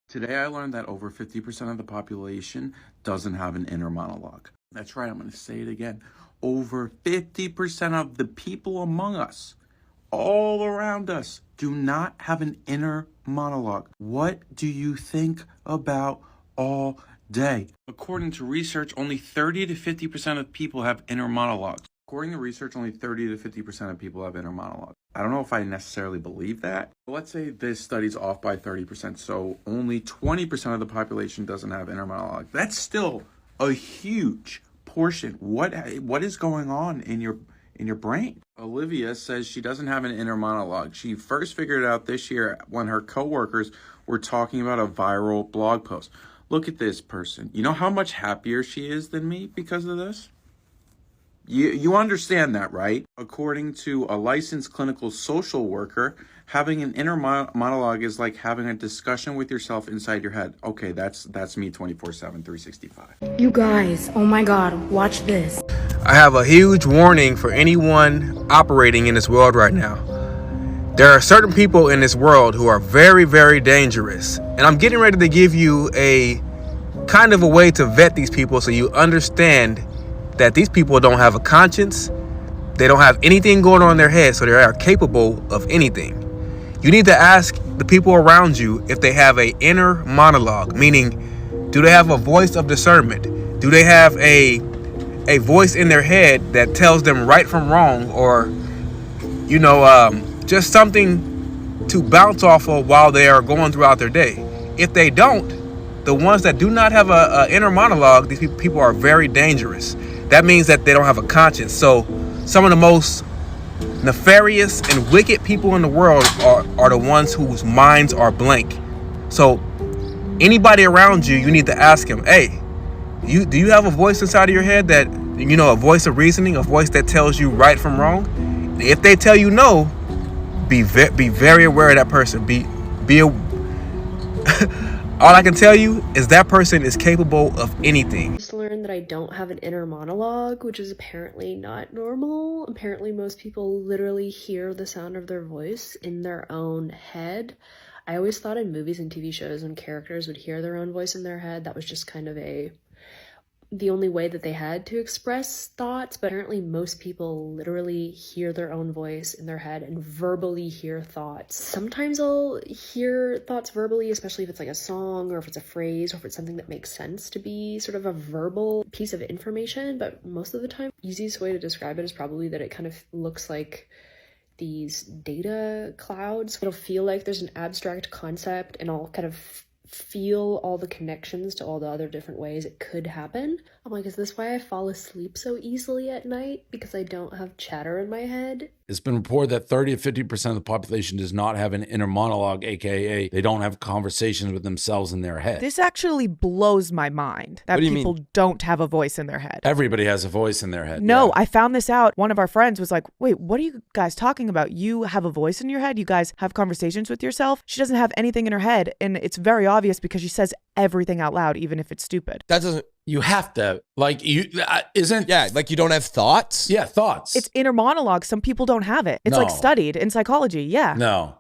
Today I learned that over 50% of the population doesn't have an inner monologue. That's right, I'm going to say it again. Over 50% of the people among us, all around us, do not have an inner monologue. What do you think about all day? According to research, only 30 to 50% of people have inner monologues. According to research, only 30 to 50% of people have inner monologue. I don't know if I necessarily believe that. Let's say this study's off by 30%, so only 20% of the population doesn't have inner monologue. That's still a huge portion. What is going on in your brain? Olivia says she doesn't have an inner monologue. She first figured it out this year when her coworkers were talking about a viral blog post. Look at this person. You know how much happier she is than me because of this? You understand that, right? According to a licensed clinical social worker, having an inner monologue is like having a discussion with yourself inside your head. Okay, that's me 24/7, 365. You guys, oh my God, watch this. I have a huge warning for anyone operating in this world right now. There are certain people in this world who are very, very dangerous. And I'm getting ready to give you a kind of a way to vet these people so you understand that these people don't have a conscience. They don't have anything going on in their head, so they are capable of anything. You need to ask the people around you if they have an inner monologue, meaning, do they have a voice of discernment? Do they have a voice in their head that tells them right from wrong, or, just something to bounce off of while they are going throughout their day? If they don't, the ones that do not have an inner monologue, these people are very dangerous. That means that they don't have a conscience. So some of the most nefarious and wicked people in the world are the ones whose minds are blank. So anybody around you, you need to ask him, hey, do you have a voice inside of your head that, a voice of reasoning, a voice that tells you right from wrong? If they tell you no, be very aware of that person. All I can tell you is that person is capable of anything. I just learned that I don't have an inner monologue, which is apparently not normal. Apparently most people literally hear the sound of their voice in their own head. I always thought in movies and TV shows when characters would hear their own voice in their head, that was just kind of the only way that they had to express thoughts, but apparently most people literally hear their own voice in their head and verbally hear thoughts. Sometimes I'll hear thoughts verbally, especially if it's like a song or if it's a phrase or if it's something that makes sense to be sort of a verbal piece of information, but most of the time, easiest way to describe it is probably that it kind of looks like these data clouds. It'll feel like there's an abstract concept and I'll kind of feel all the connections to all the other different ways it could happen. I'm like, is this why I fall asleep so easily at night? Because I don't have chatter in my head? It's been reported that 30 to 50% of the population does not have an inner monologue, aka they don't have conversations with themselves in their head. This actually blows my mind that people don't have a voice in their head. Everybody has a voice in their head. No, yeah. I found this out. One of our friends was like, wait, what are you guys talking about? You have a voice in your head? You guys have conversations with yourself? She doesn't have anything in her head, and it's very obvious because she says everything out loud, even if it's stupid. That doesn't... You have to, like, isn't... Yeah, like you don't have thoughts? Yeah, thoughts. It's inner monologue. Some people don't have it. It's like studied in psychology, yeah. No.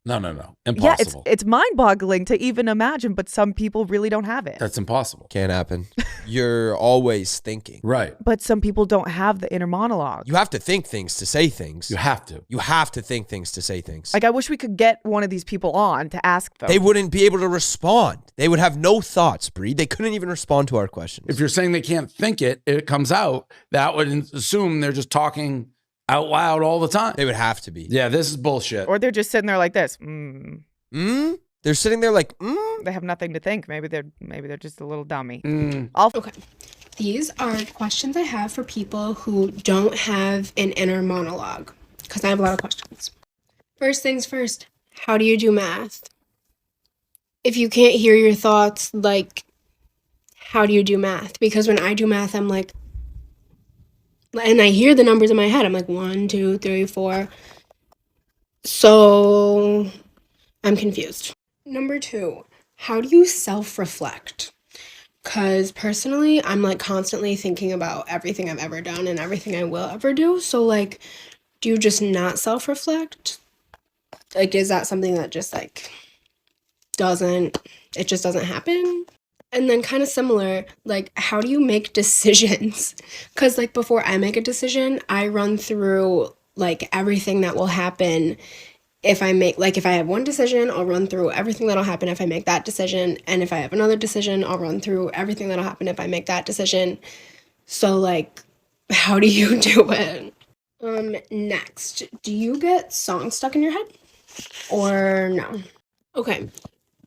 Impossible. Yeah, it's mind-boggling to even imagine, but some people really don't have it. That's impossible. Can't happen. You're always thinking. Right. But some people don't have the inner monologue. You have to think things to say things. You have to. You have to think things to say things. Like, I wish we could get one of these people on to ask them. They wouldn't be able to respond. They would have no thoughts, Bree. They couldn't even respond to our questions. If you're saying they can't think it comes out, that would assume they're just talking out loud all the time. They would have to be. Yeah, this is bullshit. Or they're just sitting there like this. They're sitting there like, They have nothing to think. Maybe they're just a little dummy. Okay. These are questions I have for people who don't have an inner monologue, because I have a lot of questions. First things first, how do you do math? If you can't hear your thoughts, like, how do you do math? Because when I do math, I'm like, and I hear the numbers in my head. I'm like, 1, 2, 3, 4. So I'm confused. Number 2, how do you self-reflect? Because personally, I'm like constantly thinking about everything I've ever done and everything I will ever do. So like, do you just not self-reflect? Like, is that something that just like doesn't it just doesn't happen. And then kind of similar, like, how do you make decisions? Because, like, before I make a decision, I run through, like, everything that will happen if I make, like, if I have one decision, I'll run through everything that'll happen if I make that decision. And if I have another decision, I'll run through everything that'll happen if I make that decision. So, like, how do you do it? Next, do you get songs stuck in your head? Or no? Okay.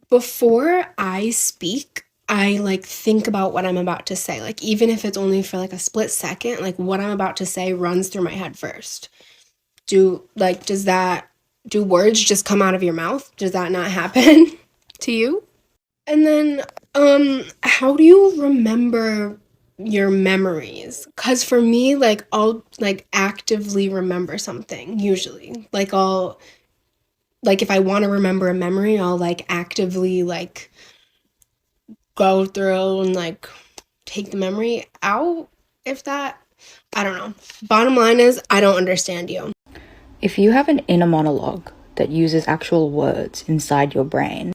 Before I speak, I like think about what I'm about to say. Like, even if it's only for like a split second, like what I'm about to say runs through my head first. Do words just come out of your mouth? Does that not happen to you? And then, how do you remember your memories? Because for me, like, I'll like actively remember something usually. Like, if I want to remember a memory, I'll like actively like go through and like take the memory out. I don't know. Bottom line is, I don't understand you. If you have an inner monologue that uses actual words inside your brain,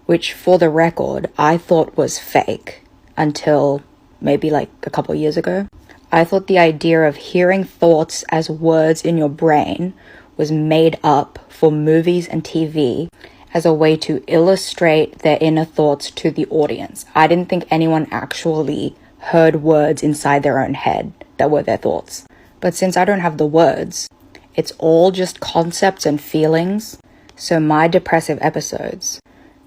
which for the record, I thought was fake until maybe like a couple of years ago. I thought the idea of hearing thoughts as words in your brain was made up for movies and TV as a way to illustrate their inner thoughts to the audience. I didn't think anyone actually heard words inside their own head that were their thoughts. But since I don't have the words, it's all just concepts and feelings. So my depressive episodes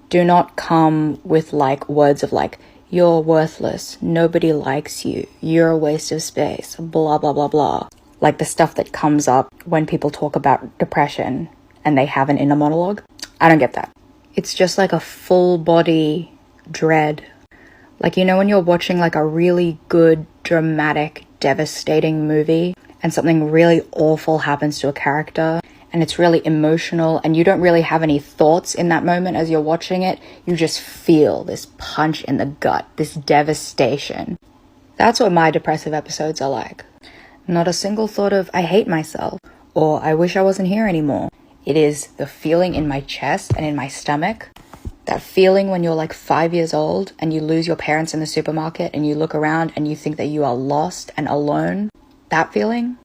do not come with like words of like, you're worthless, nobody likes you, you're a waste of space, blah, blah, blah, blah. Like the stuff that comes up when people talk about depression and they have an inner monologue. I don't get that. It's just like a full body dread. Like, you know, when you're watching like a really good, dramatic, devastating movie and something really awful happens to a character and it's really emotional and you don't really have any thoughts in that moment as you're watching it, you just feel this punch in the gut, this devastation. That's what my depressive episodes are like. Not a single thought of, I hate myself, or I wish I wasn't here anymore. It is the feeling in my chest and in my stomach. That feeling when you're like 5 years old and you lose your parents in the supermarket and you look around and you think that you are lost and alone. That feeling.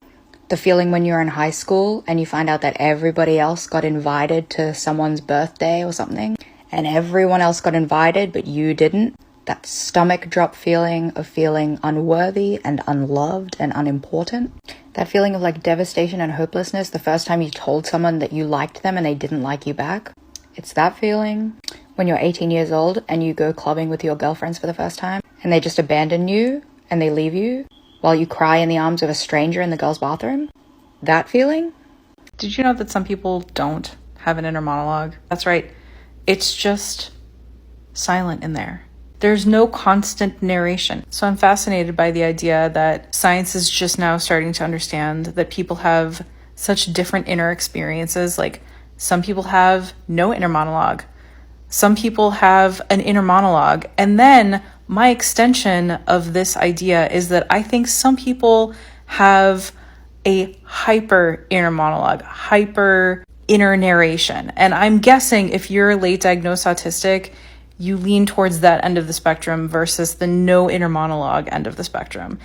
The feeling when you're in high school and you find out that everybody else got invited to someone's birthday or something and everyone else got invited but you didn't. That stomach drop feeling of feeling unworthy and unloved and unimportant. That feeling of like devastation and hopelessness the first time you told someone that you liked them and they didn't like you back. It's that feeling when you're 18 years old and you go clubbing with your girlfriends for the first time and they just abandon you and they leave you while you cry in the arms of a stranger in the girls' bathroom. That feeling. Did you know that some people don't have an inner monologue? That's right. It's just silent in there. There's no constant narration. So I'm fascinated by the idea that science is just now starting to understand that people have such different inner experiences. Like, some people have no inner monologue. Some people have an inner monologue. And then my extension of this idea is that I think some people have a hyper inner monologue, hyper inner narration. And I'm guessing if you're late diagnosed autistic, you lean towards that end of the spectrum versus the no inner monologue end of the spectrum.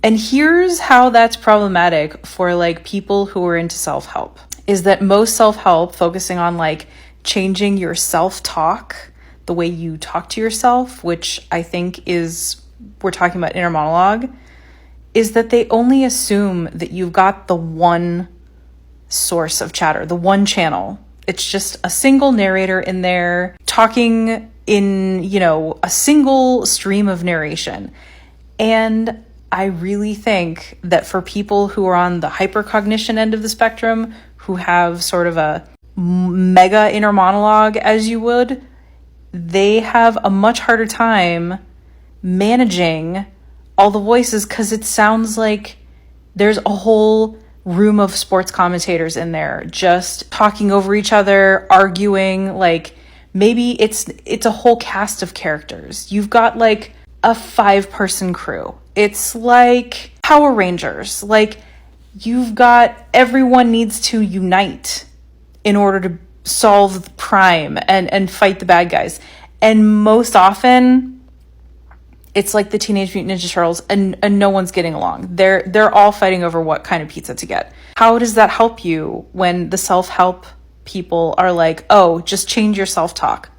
And here's how that's problematic for like people who are into self-help, is that most self-help focusing on like changing your self-talk, the way you talk to yourself, which I think is, we're talking about inner monologue, is that they only assume that you've got the one source of chatter, the one channel. It's just a single narrator in there talking in, you know, a single stream of narration. And I really think that for people who are on the hypercognition end of the spectrum, who have sort of a mega inner monologue, as you would, they have a much harder time managing all the voices because it sounds like there's a whole room of sports commentators in there just talking over each other, arguing. Like, maybe it's a whole cast of characters. You've got like a 5-person crew. It's like Power Rangers. Like, you've got everyone needs to unite in order to solve crime and fight the bad guys. And most often, it's like the Teenage Mutant Ninja Turtles, and no one's getting along. They're all fighting over what kind of pizza to get. How does that help you when the self-help people are like, oh, just change your self-talk?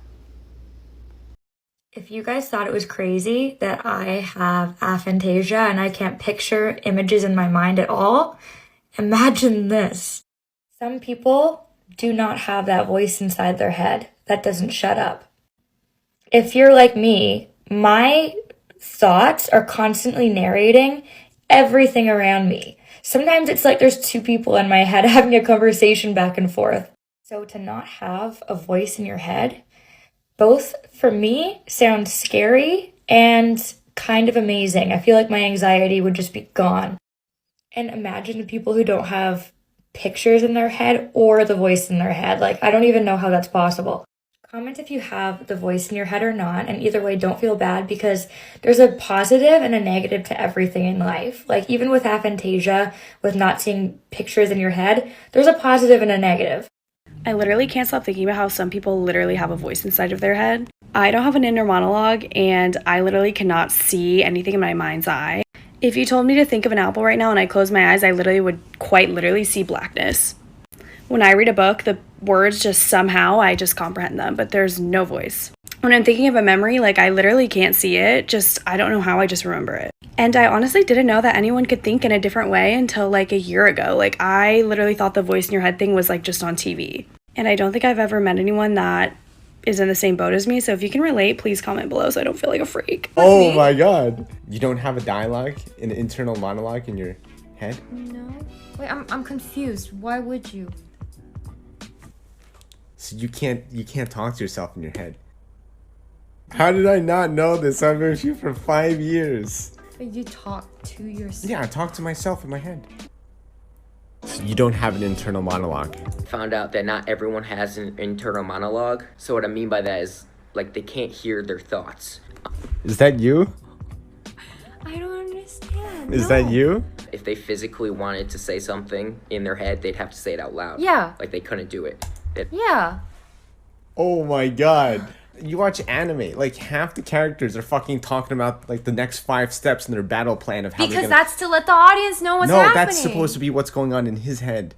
If you guys thought it was crazy that I have aphantasia and I can't picture images in my mind at all, imagine this. Some people do not have that voice inside their head that doesn't shut up. If you're like me, my thoughts are constantly narrating everything around me. Sometimes it's like there's two people in my head having a conversation back and forth. So to not have a voice in your head, both for me sounds scary and kind of amazing. I feel like my anxiety would just be gone. And imagine the people who don't have pictures in their head or the voice in their head. Like, I don't even know how that's possible. Comment if you have the voice in your head or not, and either way, don't feel bad, because there's a positive and a negative to everything in life. Like, even with aphantasia, with not seeing pictures in your head, there's a positive and a negative. I literally can't stop thinking about how some people literally have a voice inside of their head. I don't have an inner monologue, and I literally cannot see anything in my mind's eye. If you told me to think of an apple right now and I closed my eyes, I literally would quite literally see blackness. When I read a book, the words just somehow, I just comprehend them, but there's no voice. When I'm thinking of a memory, like, I literally can't see it, I don't know how, I just remember it. And I honestly didn't know that anyone could think in a different way until like a year ago. Like, I literally thought the voice in your head thing was like just on TV. And I don't think I've ever met anyone that is in the same boat as me. So if you can relate, please comment below so I don't feel like a freak. Oh my god. You don't have a dialogue, an internal monologue in your head? No. Wait, I'm confused. Why would you? So you can't talk to yourself in your head. How did I not know this? I've been with you for 5 years. But you talk to yourself? Yeah, I talk to myself in my head. So you don't have an internal monologue. Found out that not everyone has an internal monologue. So what I mean by that is, like, they can't hear their thoughts. Is that you? I don't understand. Is that you? If they physically wanted to say something in their head, they'd have to say it out loud. Yeah. Like, they couldn't do it. Yeah. Oh my god. You watch anime, like half the characters are fucking talking about like the next 5 steps in their battle plan of how because that's to let the audience know what's happening. No, that's supposed to be what's going on in his head.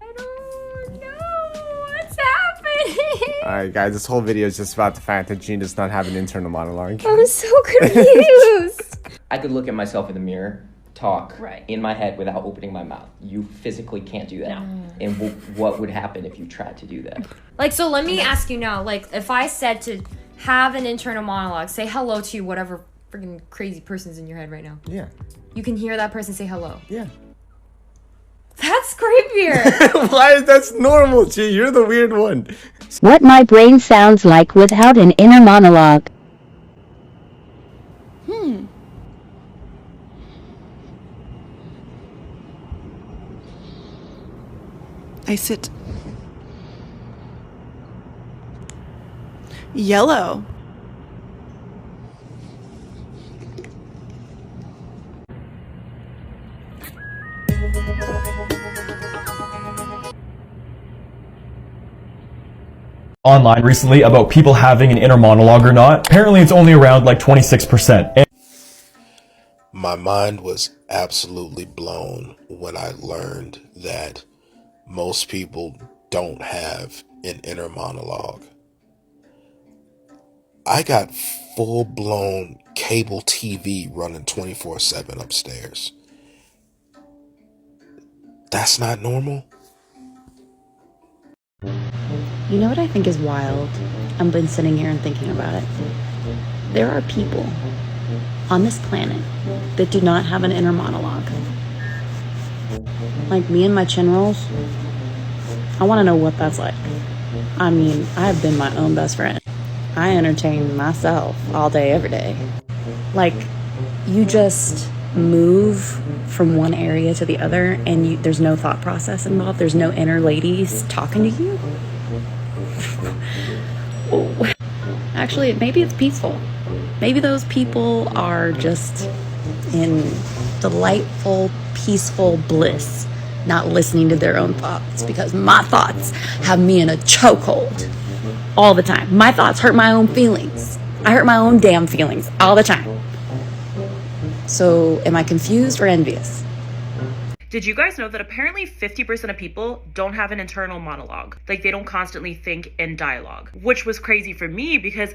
I don't know what's happening. Alright guys, this whole video is just about the fact that Jean does not have an internal monologue. I'm so confused. I could look at myself in the mirror, talk right in my head without opening my mouth. You physically can't do that. No. And what would happen if you tried to do that? Like, so let me ask you now, like, if I said to have an internal monologue, say hello to whatever freaking crazy person's in your head right now. Yeah. You can hear that person say hello. Yeah. That's creepier. Why? That's normal, G. You're the weird one. What my brain sounds like without an inner monologue. I sit yellow. Online recently about people having an inner monologue or not. Apparently it's only around like 26%. My mind was absolutely blown when I learned that most people don't have an inner monologue. I got full-blown cable TV running 24/7 upstairs. That's not normal. You know what I think is wild? I've been sitting here and thinking about it. There are people on this planet that do not have an inner monologue. Like me and my chin rolls. I want to know what that's like. I mean, I've been my own best friend. I entertain myself all day, every day. Like, you just move from one area to the other and there's no thought process involved. There's no inner ladies talking to you. Oh. Actually, maybe it's peaceful. Maybe those people are just in delightful, peaceful bliss, not listening to their own thoughts, because my thoughts have me in a chokehold. all the time. My thoughts hurt my own feelings. I hurt my own damn feelings all the time. So am I confused or envious? Did you guys know that apparently 50% of people don't have an internal monologue? Like, they don't constantly think in dialogue, which was crazy for me because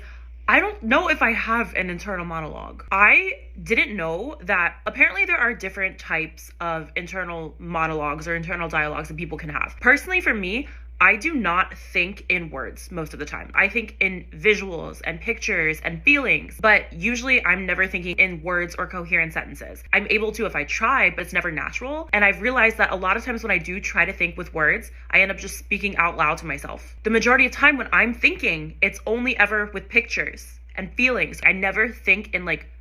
I don't know if I have an internal monologue. I didn't know that apparently there are different types of internal monologues or internal dialogues that people can have. Personally, for me, I do not think in words most of the time. I think in visuals and pictures and feelings, but usually I'm never thinking in words or coherent sentences. I'm able to if I try, but it's never natural. And I've realized that a lot of times when I do try to think with words, I end up just speaking out loud to myself. The majority of time when I'm thinking, it's only ever with pictures and feelings. I never think in like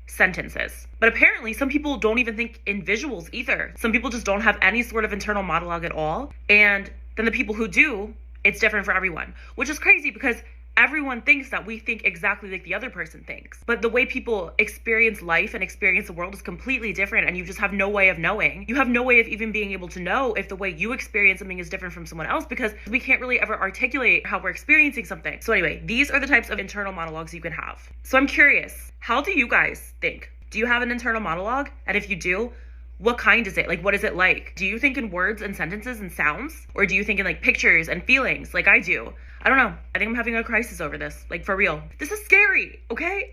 sentences. But apparently some people don't even think in visuals either. Some people just don't have any sort of internal monologue at all. And then the people who do, it's different for everyone, which is crazy because everyone thinks that we think exactly like the other person thinks. But the way people experience life and experience the world is completely different, and you just have no way of knowing. You have no way of even being able to know if the way you experience something is different from someone else because we can't really ever articulate how we're experiencing something. So anyway, these are the types of internal monologues you can have. So I'm curious, how do you guys think? Do you have an internal monologue? And if you do, what kind is it? Like, what is it like? Do you think in words and sentences and sounds? Or do you think in like pictures and feelings like I do? I don't know. I think I'm having a crisis over this. Like, for real. This is scary, okay?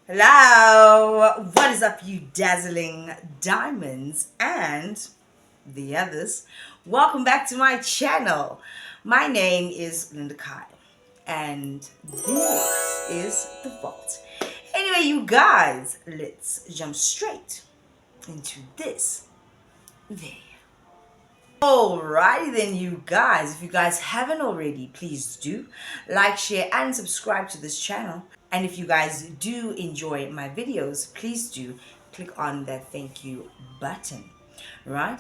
Hello, what is up, you dazzling diamonds and the others? Welcome back to my channel. My name is Linda Kai, and this is The Vault. Anyway, you guys, let's jump straight into this video. Alrighty then, you guys, if you guys haven't already, please do like, share, and subscribe to this channel. And if you guys do enjoy my videos, please do click on that thank you button, right?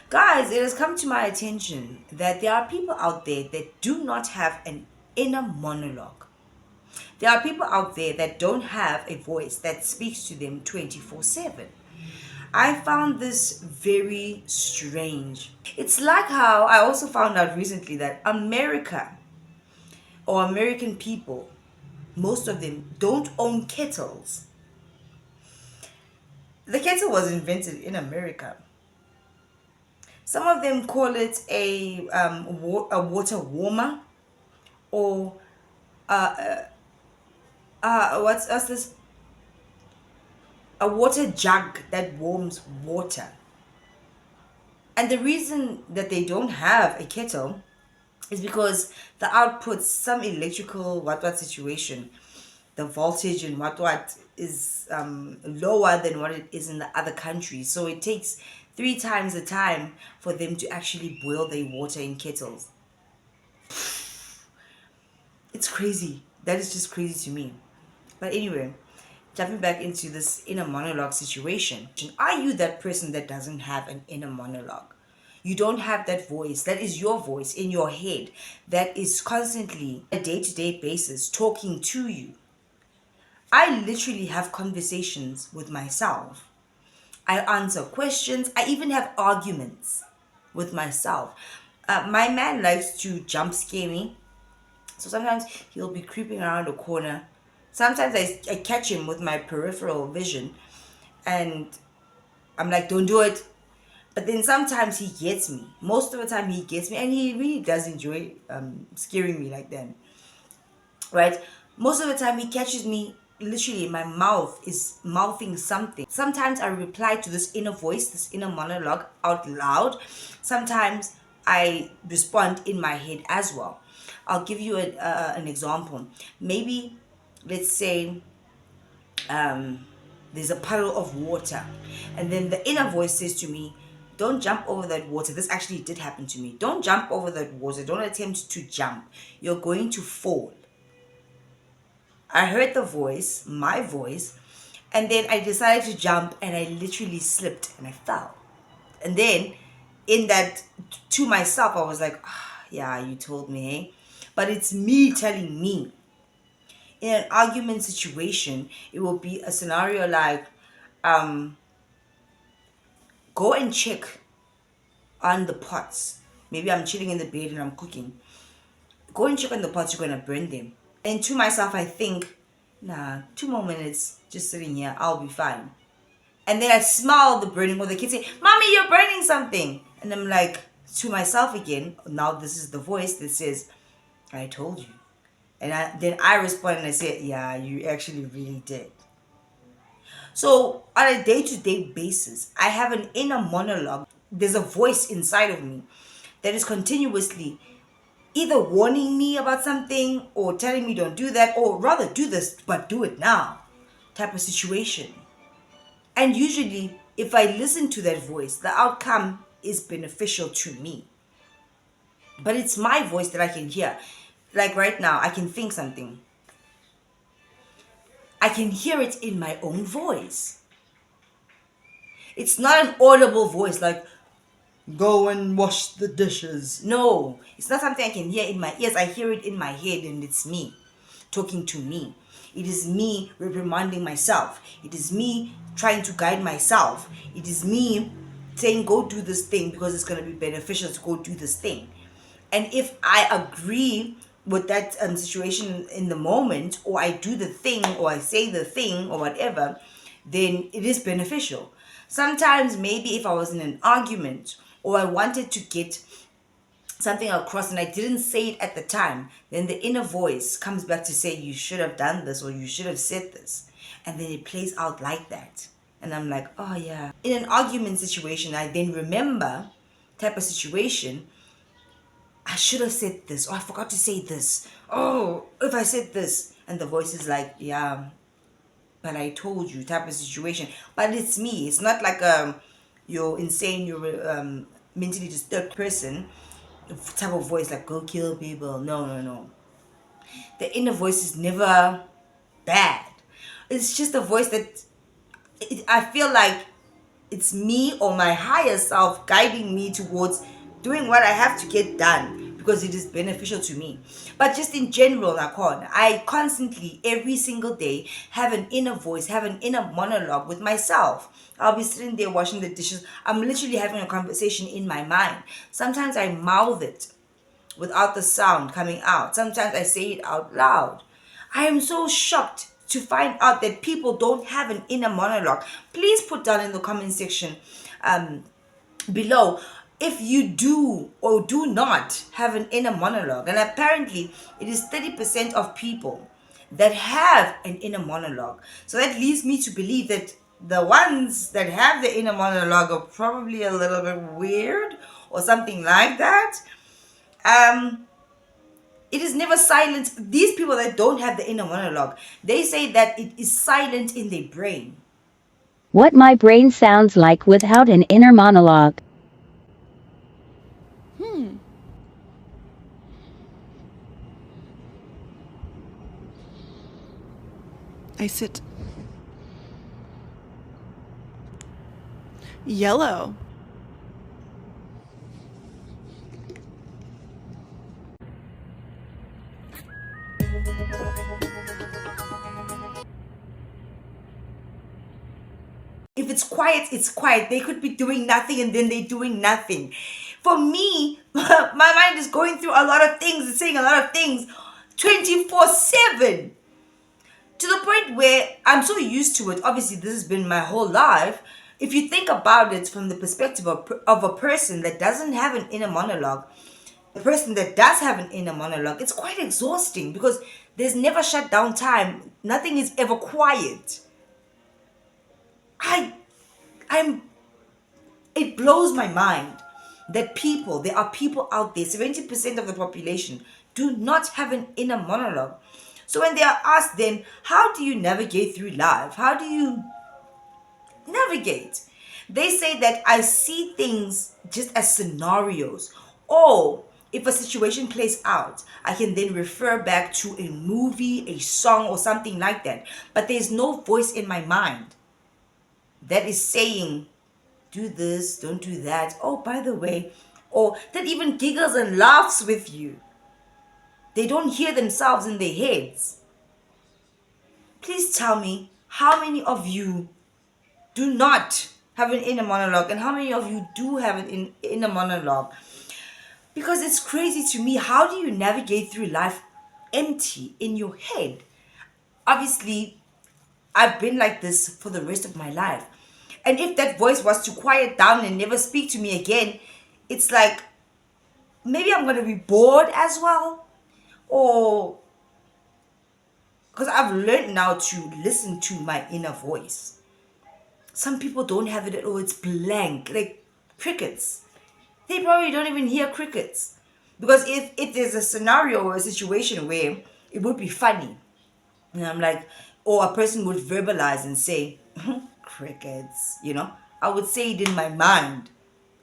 Guys, it has come to my attention that there are people out there that do not have an inner monologue. There are people out there that don't have a voice that speaks to them 24/7. I found this very strange. It's like how I also found out recently that America or American people, most of them don't own kettles. The kettle was invented in America. Some of them call it a water warmer, or what's this? A water jug that warms water. And the reason that they don't have a kettle is because the outputs, some electrical what situation, the voltage and what is lower than what it is in the other countries. So it takes 3 times the time for them to actually boil their water in kettles. It's crazy. That is just crazy to me. But anyway, jumping back into this inner monologue situation. Are you that person that doesn't have an inner monologue? You don't have that voice. That is your voice in your head that is constantly, on a day-to-day basis, talking to you. I literally have conversations with myself. I answer questions. I even have arguments with myself. My man likes to jump scare me. So sometimes he'll be creeping around a corner. Sometimes I catch him with my peripheral vision and I'm like, don't do it. But then sometimes he gets me. Most of the time he gets me, and he really does enjoy scaring me like that. Right? Most of the time he catches me, literally my mouth is mouthing something. Sometimes I reply to this inner voice, this inner monologue out loud. Sometimes I respond in my head as well. I'll give you an example. Maybe, let's say, there's a puddle of water. And then the inner voice says to me, don't jump over that water. This actually did happen to me. Don't jump over that water. Don't attempt to jump. You're going to fall. I heard the voice, my voice, and then I decided to jump and I literally slipped and I fell. And then in that, to myself, I was like, yeah, you told me, hey? But it's me telling me. In an argument situation, it will be a scenario like, go and check on the pots. Maybe I'm chilling in the bed and I'm cooking. Go and check on the pots, you're going to burn them. And to myself, I think, nah, 2 more minutes just sitting here, I'll be fine. And then I smell the burning, or the kids say, Mommy, you're burning something. And I'm like, to myself again, now this is the voice that says, I told you. And then I respond and I say, yeah, you actually really did. So on a day-to-day basis, I have an inner monologue. There's a voice inside of me that is continuously either warning me about something or telling me don't do that, or rather do this, but do it now type of situation. And usually, if I listen to that voice, the outcome is beneficial to me. But it's my voice that I can hear. Like right now, I can think something. I can hear it in my own voice. It's not an audible voice like, go and wash the dishes. No, it's not something I can hear in my ears. I hear it in my head and it's me talking to me. It is me reprimanding myself. It is me trying to guide myself. It is me saying, go do this thing because it's going to be beneficial to go do this thing. And if I agree with that situation in the moment, or I do the thing, or I say the thing, or whatever, then it is beneficial. Sometimes maybe if I was in an argument or I wanted to get something across and I didn't say it at the time, then the inner voice comes back to say, you should have done this or you should have said this. And then it plays out like that. And I'm like, oh yeah. In an argument situation, I then remember type of situation, I should have said this, or I forgot to say this. Oh, if I said this. And the voice is like, yeah, but I told you type of situation. But it's me. It's not like you're insane, you're mentally disturbed person type of voice like go kill people. No. The inner voice is never bad. It's just a voice that I feel like it's me or my higher self guiding me towards doing what I have to get done because it is beneficial to me. But just in general, Nakon, I constantly, every single day, have an inner voice, have an inner monologue with myself. I'll be sitting there washing the dishes. I'm literally having a conversation in my mind. Sometimes I mouth it without the sound coming out. Sometimes I say it out loud. I am so shocked to find out that people don't have an inner monologue. Please put down in the comment section below if you do or do not have an inner monologue. And apparently it is 30% of people that have an inner monologue. So that leads me to believe that the ones that have the inner monologue are probably a little bit weird or something like that. It is never silent. These people that don't have the inner monologue, they say that it is silent in their brain. What my brain sounds like without an inner monologue. I sit. Yellow. If it's quiet, it's quiet. They could be doing nothing and then they're doing nothing. For me, my mind is going through a lot of things and saying a lot of things 24/7. To the point where I'm so used to it. Obviously, this has been my whole life. If you think about it from the perspective of a person that doesn't have an inner monologue, the person that does have an inner monologue, it's quite exhausting because there's never shut down time. Nothing is ever quiet. It blows my mind that there are people out there, 70% of the population do not have an inner monologue. So when they are asked then, how do you navigate through life? How do you navigate. They say that I see things just as scenarios. Or if a situation plays out, I can then refer back to a movie, a song, or something like that. But there's no voice in my mind that is saying, do this, don't do that. Oh, by the way, or that even giggles and laughs with you. They don't hear themselves in their heads. Please tell me, how many of you do not have an inner monologue and how many of you do have an inner monologue? Because it's crazy to me. How do you navigate through life empty in your head? Obviously, I've been like this for the rest of my life. And if that voice was to quiet down and never speak to me again, it's like maybe I'm going to be bored as well. Or because I've learned now to listen to my inner voice. Some people don't have it at all. It's blank, like crickets. They probably don't even hear crickets. Because if there's a scenario or a situation where it would be funny, and I'm like, or a person would verbalize and say, crickets, I would say it in my mind.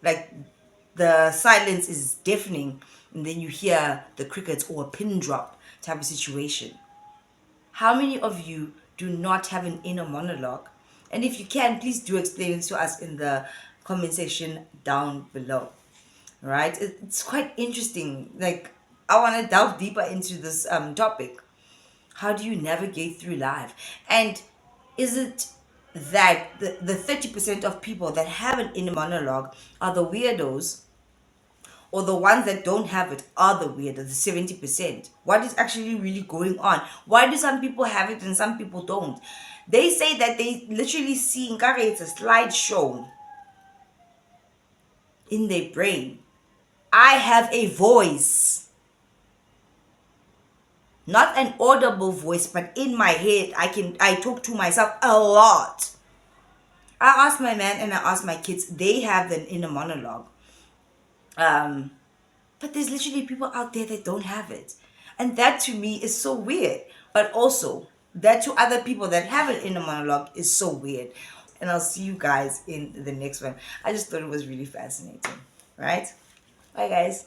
Like the silence is deafening, and then you hear the crickets or a pin drop type of situation. How many of you do not have an inner monologue? And if you can, please do explain it to us in the comment section down below. Right? It's quite interesting. Like, I want to delve deeper into this topic. How do you navigate through life? And is it that the 30% of people that have an inner monologue are the weirdos, or the ones that don't have it are the weirdos, the 70%? What is actually really going on? Why do some people have it and some people don't? They say that they literally see, it's a slideshow in their brain. I have a voice. Not an audible voice, but in my head, I talk to myself a lot. I ask my man and I ask my kids, they have an inner monologue. But there's literally people out there that don't have it. And that to me is so weird. But also, that to other people that have an inner monologue is so weird. And I'll see you guys in the next one. I just thought it was really fascinating. Right? Bye, guys.